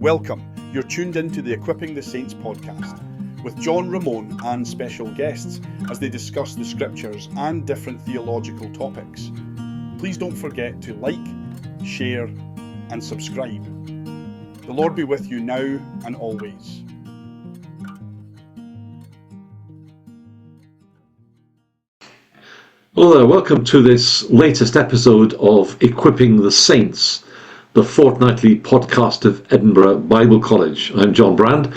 Welcome. You're tuned into the Equipping the Saints podcast with John Ramone and special guests as they discuss the scriptures and different theological topics. Please don't forget to like, share, and subscribe. The Lord be with you now and always. Hello there, welcome to this latest episode of Equipping the Saints, the fortnightly podcast of Edinburgh Bible College. I'm John Brand,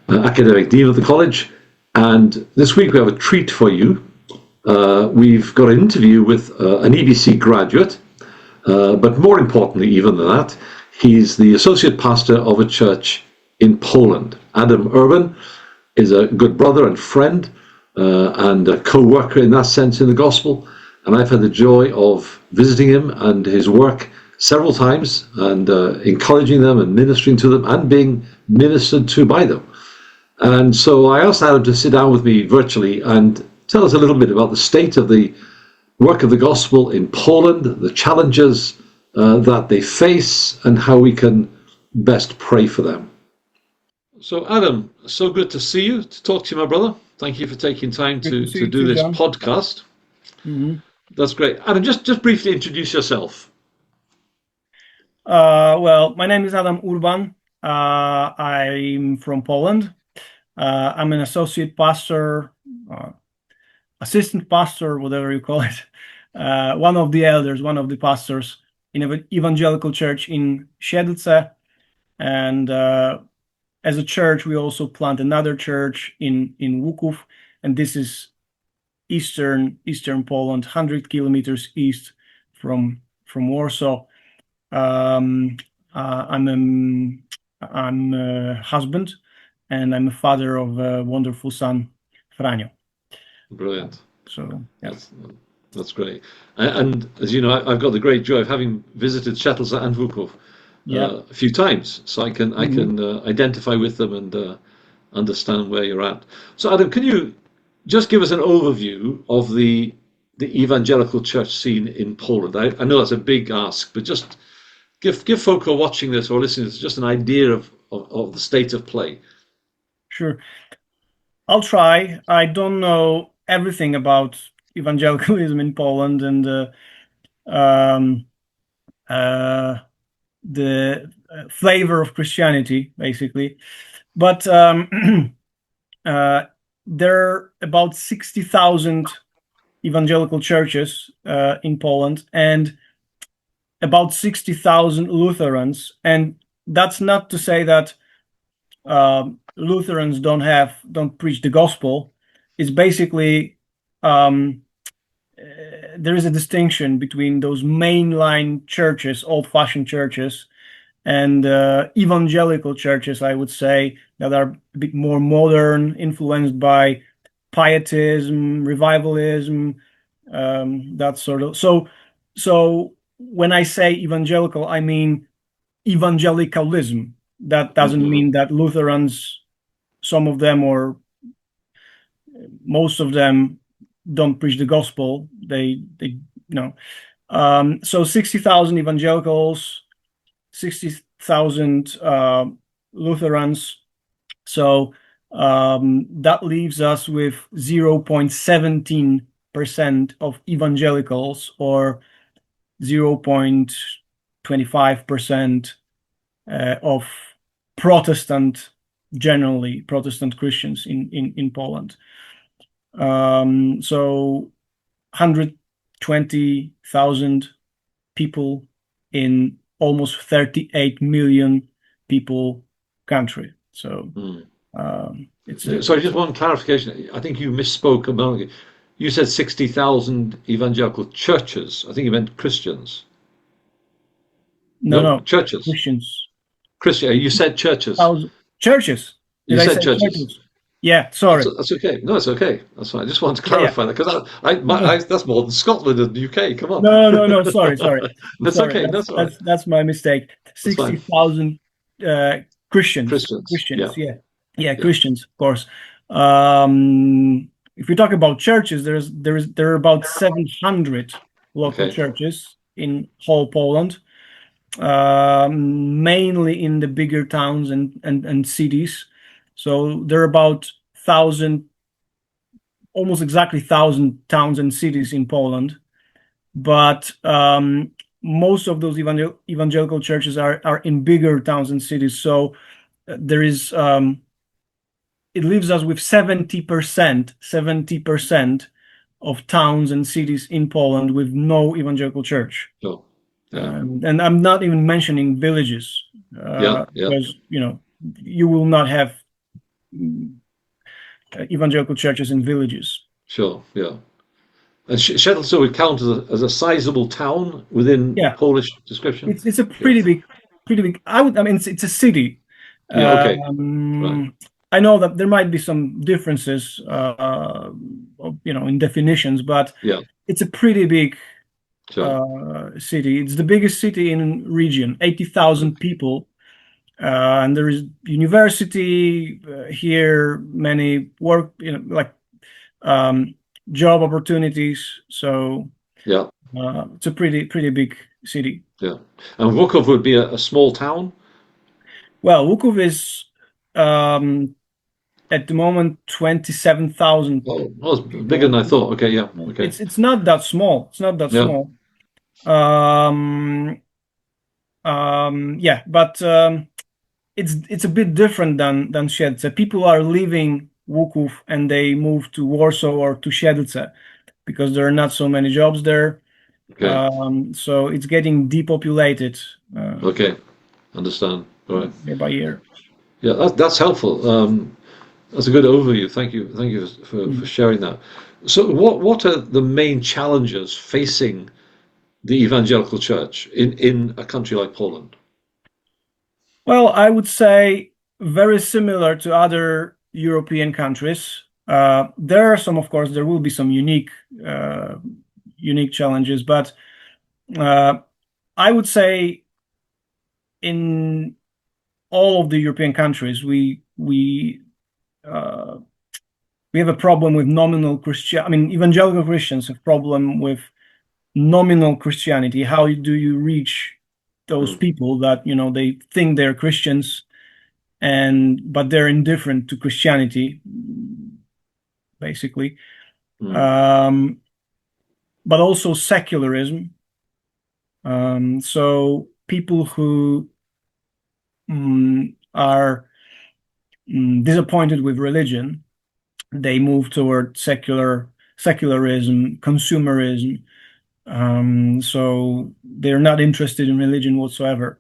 Academic Dean of the College, and this week we have a treat for you. We've got an interview with an EBC graduate, but more importantly even than that, he's the associate pastor of a church in Poland. Adam Urban is a good brother and friend, and a co-worker in that sense in the gospel, and I've had the joy of visiting him and his work several times and encouraging them and ministering to them and being ministered to by them. And so I asked Adam to sit down with me virtually and tell us a little bit about the state of the work of the gospel in Poland, the challenges that they face, and how we can best pray for them. So Adam, so good to see you, to talk to you, my brother. Thank you for taking time to do this podcast. Mm-hmm. That's great. Adam, just briefly introduce yourself. Well, my name is Adam Urban. I'm from Poland. I'm an associate pastor, assistant pastor, whatever you call it. One of the elders, one of the pastors in an evangelical church in Siedlce. And as a church, we also plant another church in Łuków, and this is eastern Poland, 100 kilometers east from Warsaw. I'm a husband, and I'm a father of a wonderful son, Franio. Brilliant. So yeah. That's great. And as you know, I've got the great joy of having visited Siedlce and Łuków a few times, so I can identify with them and understand where you're at. So Adam, can you just give us an overview of the evangelical church scene in Poland? I know that's a big ask, but just give folk who are watching this or listening to this just an idea of the state of play. Sure. I'll try. I don't know everything about evangelicalism in Poland and the flavor of Christianity, basically. But there are about 60,000 evangelical churches in Poland and about 60,000 Lutherans. And that's not to say that Lutherans don't preach the gospel. It's basically there is a distinction between those mainline churches, old-fashioned churches, and evangelical churches, I would say, that are a bit more modern, influenced by pietism, revivalism, that sort of. So when I say evangelical, I mean evangelicalism. That doesn't mean that Lutherans, some of them or most of them, don't preach the gospel. They no. So 60,000 evangelicals, 60,000 Lutherans. So that leaves us with 0.17% of evangelicals, or 0.25% of Protestant Christians in Poland. So 120,000 people in almost 38 million people country. So sorry, just one clarification. I think you misspoke a moment ago. You said 60,000 evangelical churches. I think you meant Christians. No, churches. Christians. Christian. You said churches. Churches. You said churches. Yeah, sorry. That's okay. No, it's okay. That's fine. I just wanted to clarify that, because that's more than Scotland and the UK. Come on. No. Sorry. That's okay. That's my mistake. 60,000 Christians. Yeah, Christians, of course. If we talk about churches, there are about 700 local churches in whole Poland. mainly in the bigger towns and cities. So there are about 1,000, almost exactly 1,000 towns and cities in Poland. But most of those evangelical churches are in bigger towns and cities. So there is it leaves us with 70% of towns and cities in Poland with no evangelical church. Sure. Yeah. And I'm not even mentioning villages, Yeah. Yeah. because you will not have evangelical churches in villages. Sure. Yeah. And Siedlce would count as a sizable town within Yeah, Polish description. it's a Yeah. pretty big. I mean, it's a city. Yeah. Okay. Right. I know that there might be some differences, in definitions, but Yeah. it's a pretty big Sure. city. It's the biggest city in region, 80,000 people, and there is university here, many work, like job opportunities. So Yeah. it's a pretty big city. Yeah. And Wukov would be a small town. Well, Wukov is at the moment 27,000. Oh, it's bigger than I thought. Okay. Yeah. Okay. It's not that small. It's not that Yeah. small. Yeah, but it's a bit different than Siedlce. People are leaving Wukov and they move to Warsaw or to Siedlce because there are not so many jobs there. Okay. So it's getting depopulated Okay. Understand. All right. year by year. Yeah. That's helpful. That's a good overview. Thank you. Thank you for sharing that. So, what are the main challenges facing the evangelical church in a country like Poland? Well, I would say very similar to other European countries. There are some, of course, there will be some unique challenges, but I would say in all of the European countries, we have a problem with nominal Christian. I mean, evangelical Christians have problem with nominal Christianity. How do you reach those Mm, people that they think they're Christians but they're indifferent to Christianity, basically. mm, But also secularism. So people who are disappointed with religion, they move toward secularism, consumerism. So they're not interested in religion whatsoever.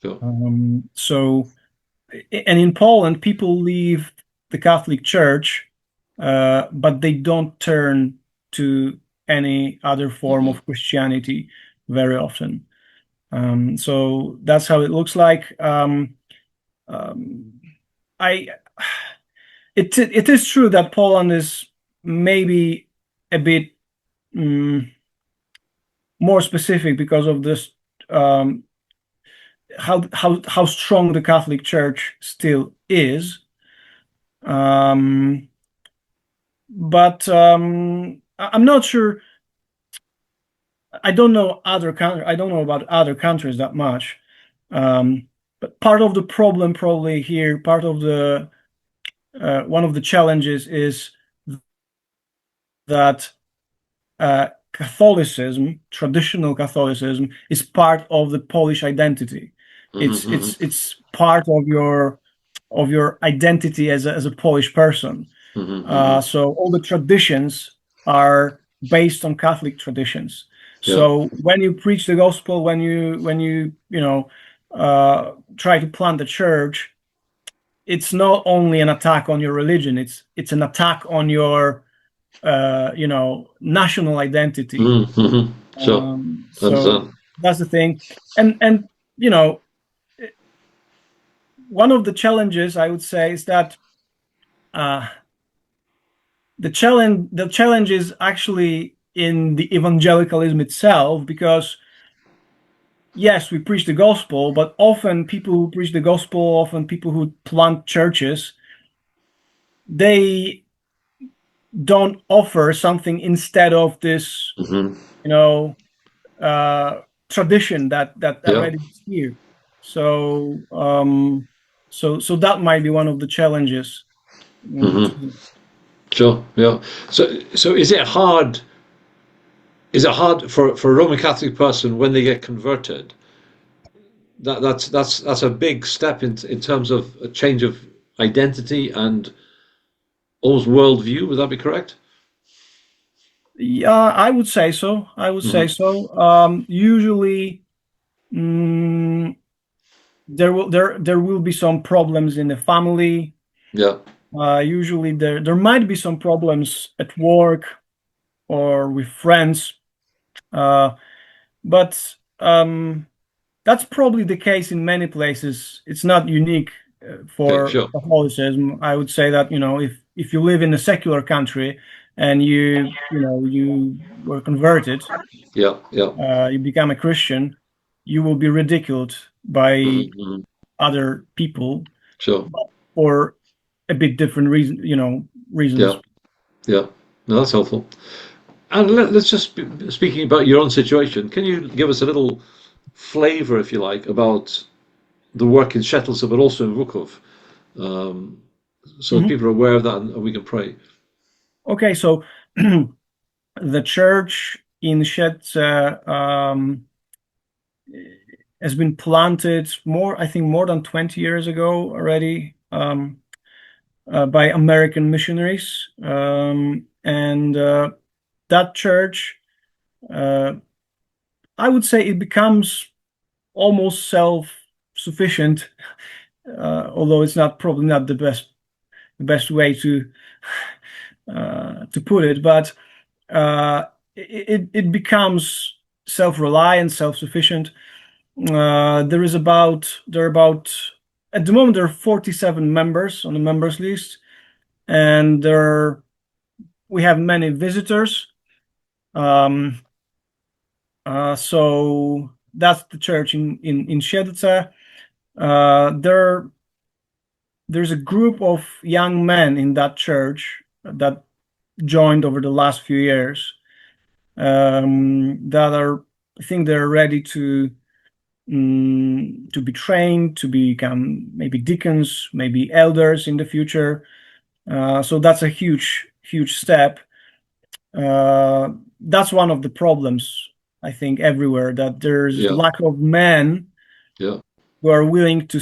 sure. And in Poland, people leave the Catholic Church, but they don't turn to any other form Hmm. of Christianity very often. So that's how it looks like. Um, I it is true that Poland is maybe a bit more specific because of this, how strong the Catholic Church still is. But I'm not sure. I don't know I don't know about other countries that much. But part of the problem probably here, part of the one of the challenges is that Catholicism, traditional Catholicism, is part of the Polish identity. Hmm. It's Hmm. it's it's part of your identity as a Polish person. Hmm. Hmm. So all the traditions are based on Catholic traditions. Yeah. So when you preach the gospel, when you try to plant a church, it's not only an attack on your religion. It's an attack on your national identity. Hmm. Sure. So Understand. that's the thing. And one of the challenges I would say is that uh, the challenge is actually in the evangelicalism itself, because yes, we preach the gospel, but often people who preach the gospel, often people who plant churches, they don't offer something instead of this, Hmm. you know, uh, tradition that already is here. So so that might be one of the challenges. Sure. Yeah. So is it hard? Is it hard for a Roman Catholic person when they get converted? That's a big step in terms of a change of identity and almost worldview. Would that be correct? Yeah, I would say so. I would say so. Usually, there will be some problems in the family. Yeah. Usually, there might be some problems at work or with friends. But that's probably the case in many places. It's not unique Okay. for Sure. Catholicism. I would say that, if you live in a secular country and you were converted, Yeah. Yeah. you become a Christian, you will be ridiculed by Hmm. other people Sure. for a bit different reasons. Yeah. Yeah. No, that's helpful. And let's just speaking about your own situation. Can you give us a little flavour, if you like, about the work in Shettleston, but also in Wukov, so that people are aware of that and we can pray. Okay, so the church in Szedce has been planted I think more than 20 years ago already, by American missionaries. And that church, I would say it becomes almost self-sufficient, although it's probably not the best way to put it, but it becomes self-reliant, self-sufficient. There are about at the moment there are 47 members on the members list, and we have many visitors. So that's the church in Siedlce. There's a group of young men in that church that joined over the last few years, that I think they're ready to be trained to become maybe deacons, maybe elders in the future. So that's a huge step. That's one of the problems, I think, everywhere, that there's lack of men who are willing to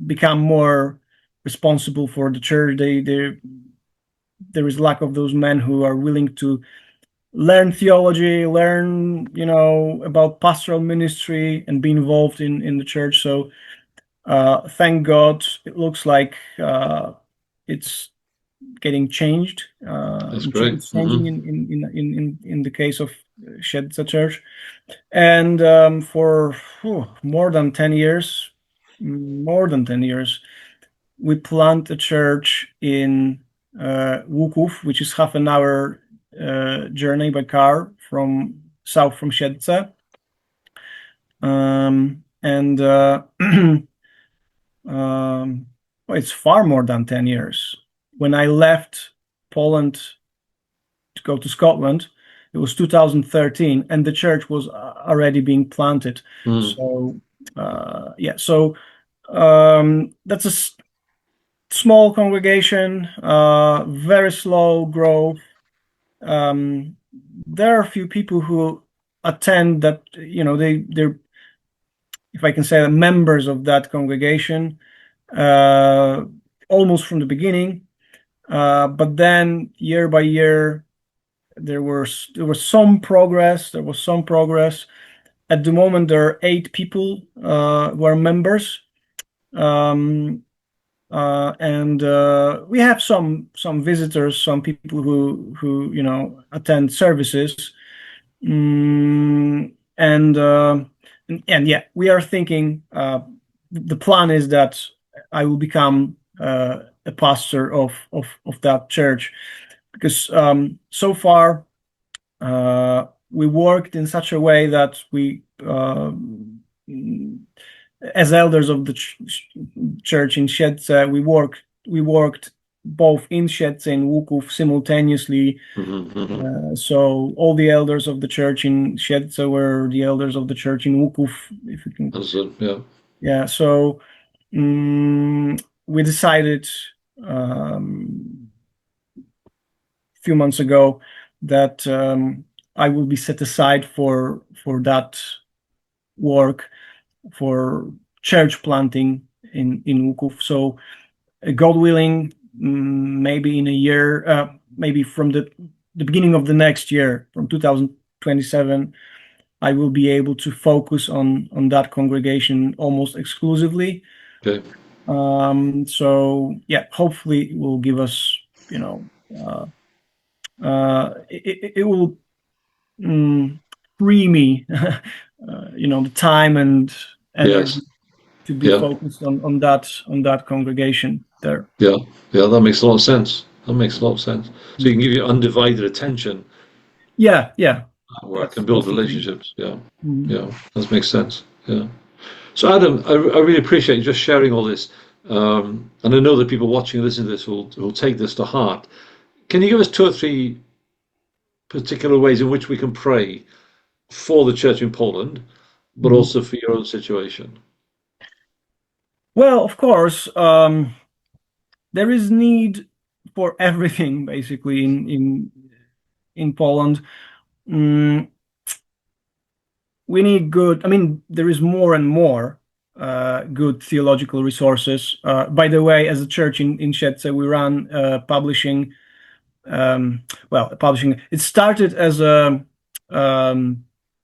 become more responsible for the church. There is lack of those men who are willing to learn theology, learn about pastoral ministry, and be involved in the church. So thank God, it looks like it's getting changed. That's great. It's changing in the case of Siedlce Church, and for more than 10 years, we plant a church in Łuków, which is half an hour journey by car south from Siedlce. And it's far more than 10 years. When I left Poland to go to Scotland, it was 2013, and the church was already being planted. So that's a small congregation, very slow growth. There are a few people who attend that, they're, if I can say, members of that congregation, almost from the beginning. But then year by year, there was some progress. At the moment, there are 8 people who are members. And we have some visitors, some people who attend services. And yeah, we are thinking, the plan is that I will become a pastor of that church, because so far we worked in such a way that we, as elders of the church in Siedlce, we worked both in Siedlce and Łuków simultaneously. So all the elders of the church in Siedlce were the elders of the church in Łuków, if you can. Yeah. Yeah. So we decided a few months ago that I will be set aside for that work, for church planting in Łuków. So God willing, maybe in a year, maybe from the beginning of the next year, from 2027, I will be able to focus on that congregation almost exclusively. Okay. So yeah, hopefully it will give us, it will free me, the time and energy to be focused on that congregation there. Yeah, that makes a lot of sense. That makes a lot of sense. So you can give your undivided attention. Yeah. Work and build relationships. Yeah, that makes sense. Yeah. So Adam, I really appreciate you just sharing all this, and I know that people watching and listening to this will take this to heart. Can you give us 2 or 3 particular ways in which we can pray for the church in Poland, but also for your own situation? Well, of course, there is need for everything basically in Poland. We need good. I mean, there is more and more good theological resources. By the way, as a church in Siedlce, we run publishing. Publishing. It started as a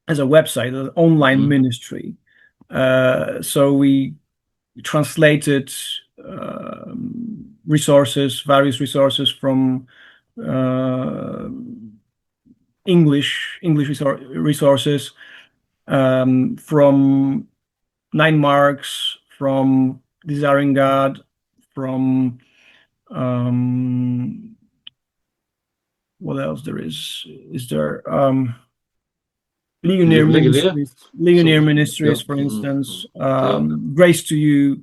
website, an online ministry. So we translated various resources from English resources, from 9 Marks, from Desiring God, from what else there is? Is there Ligonier Ministries, for instance, Grace to You.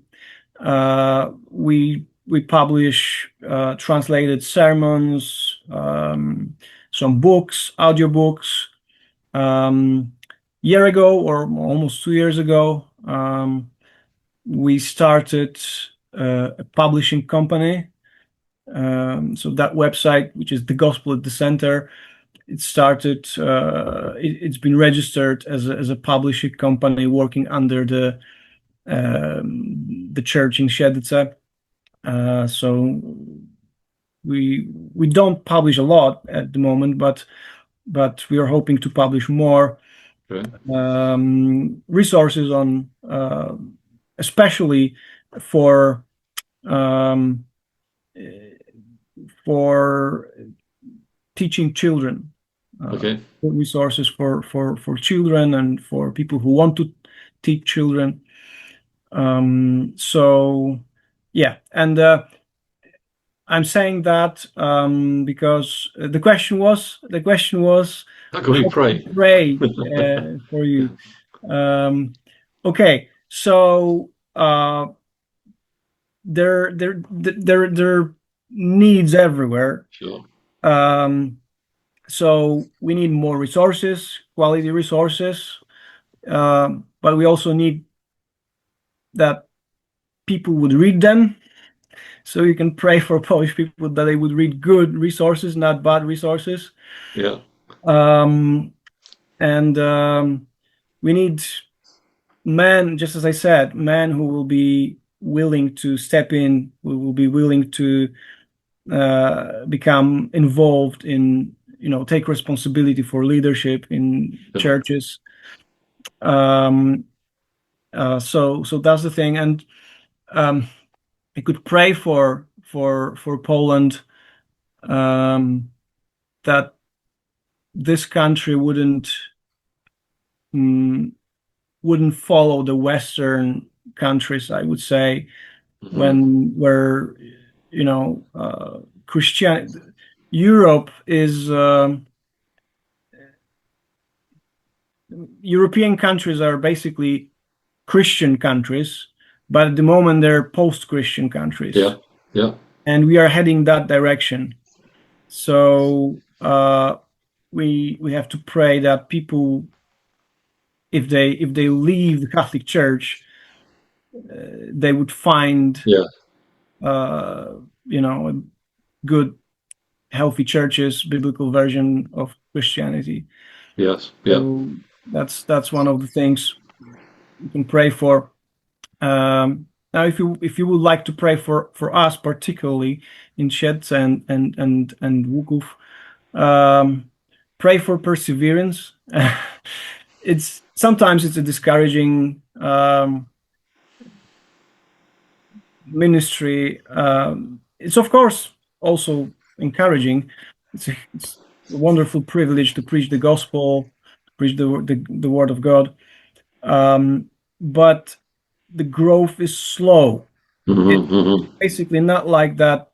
We publish translated sermons, some books, audiobooks. Year ago, or almost 2 years ago, we started a publishing company. So that website, which is The Gospel at the Center, it started. It's been registered as a publishing company working under the church in Siedlce. So we don't publish a lot at the moment, but we are hoping to publish more. Resources on, especially for teaching children. Resources for children and for people who want to teach children. So yeah, and I'm saying that because the question was how can we pray for you. Okay, so there needs everywhere. Sure. So we need more resources, quality resources, but we also need that people would read them. So you can pray for Polish people that they would read good resources, not bad resources. Yeah. We need men, just as I said, men who will be willing to step in, who will be willing to become involved in, take responsibility for leadership in churches. So that's the thing, and I could pray for Poland, that this country wouldn't follow the Western countries, I would say, where Christianity, Europe is European countries are basically Christian countries, but at the moment they're post-Christian countries. Yeah. and we are heading that direction. So we have to pray that people, if they leave the Catholic Church, they would find Yeah. Good, healthy churches, biblical version of Christianity. Yes. Yeah. So that's one of the things you can pray for. Now, if you would like to pray for us, particularly in Szec and Wuków, pray for perseverance. Sometimes it's a discouraging ministry. It's of course also encouraging. It's a wonderful privilege to preach the gospel, preach the word of God. But the growth is slow. It's basically not like that,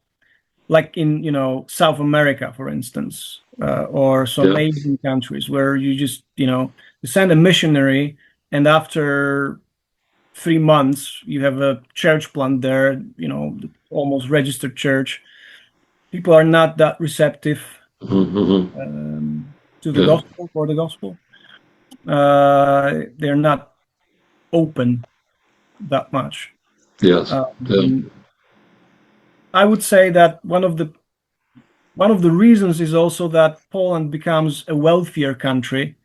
like in South America, for instance, or some Asian countries where you just you send a missionary, and after 3 months you have a church plant there, almost registered church. People are not that receptive to the gospel, for the gospel. They're not open that much. Yes. I would say that one of the reasons is also that Poland becomes a wealthier country.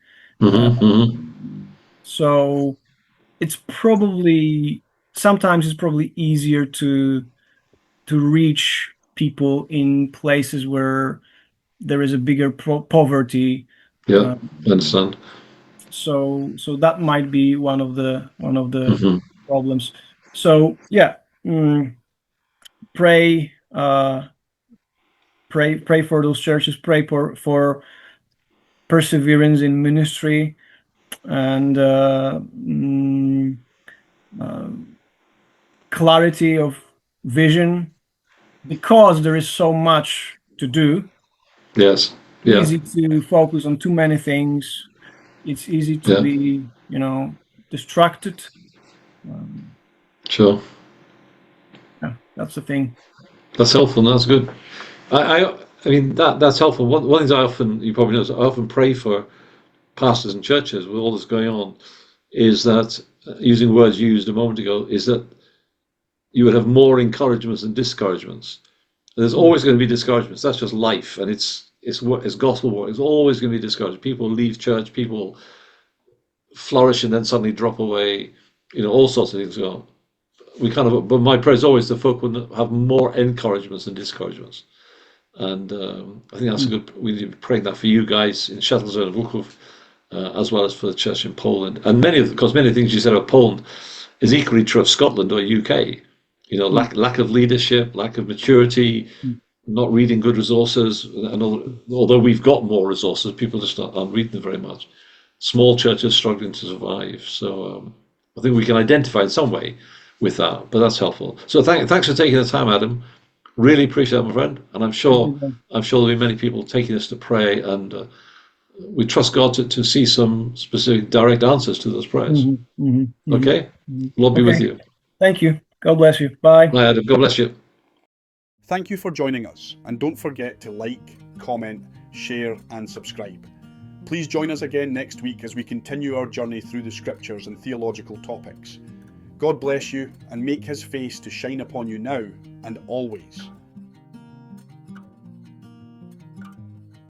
So sometimes it's probably easier to reach people in places where there is a bigger poverty. Yeah, I understand. So that might be one of the problems. So yeah, pray for those churches. Pray for perseverance in ministry, and clarity of vision, because there is so much to do. Yes. Yeah. Easy to focus on too many things. It's easy to be, distracted. Sure. Yeah, that's the thing. That's helpful. That's good. I mean that's helpful. One thing you probably know, I often pray for pastors and churches with all this going on, is that, using words used a moment ago, is that you would have more encouragements than discouragements. There's always going to be discouragements. That's just life, and it's gospel work. It's always going to be discouraged. People leave church, people flourish and then suddenly drop away. All sorts of things go on. But my prayer is always that folk would have more encouragements than discouragements. And I think that's a good. We need to be praying that for you guys in Shettleston and Wuków, as well as for the church in Poland. And many of the things you said about Poland is equally true of Scotland or UK. Lack of leadership, lack of maturity, not reading good resources. And although we've got more resources, people just aren't reading them very much. Small churches struggling to survive. So I think we can identify in some way with that, but that's helpful. So thanks for taking the time, Adam. Really appreciate it, my friend. And I'm sure there'll be many people taking this to pray, and we trust God to see some specific direct answers to those prayers. Okay? Lord be with you. Thank you. God bless you. Bye. Bye, Adam. God bless you. Thank you for joining us, and don't forget to like, comment, share and subscribe. Please join us again next week as we continue our journey through the scriptures and theological topics. God bless you, and make his face to shine upon you now and always.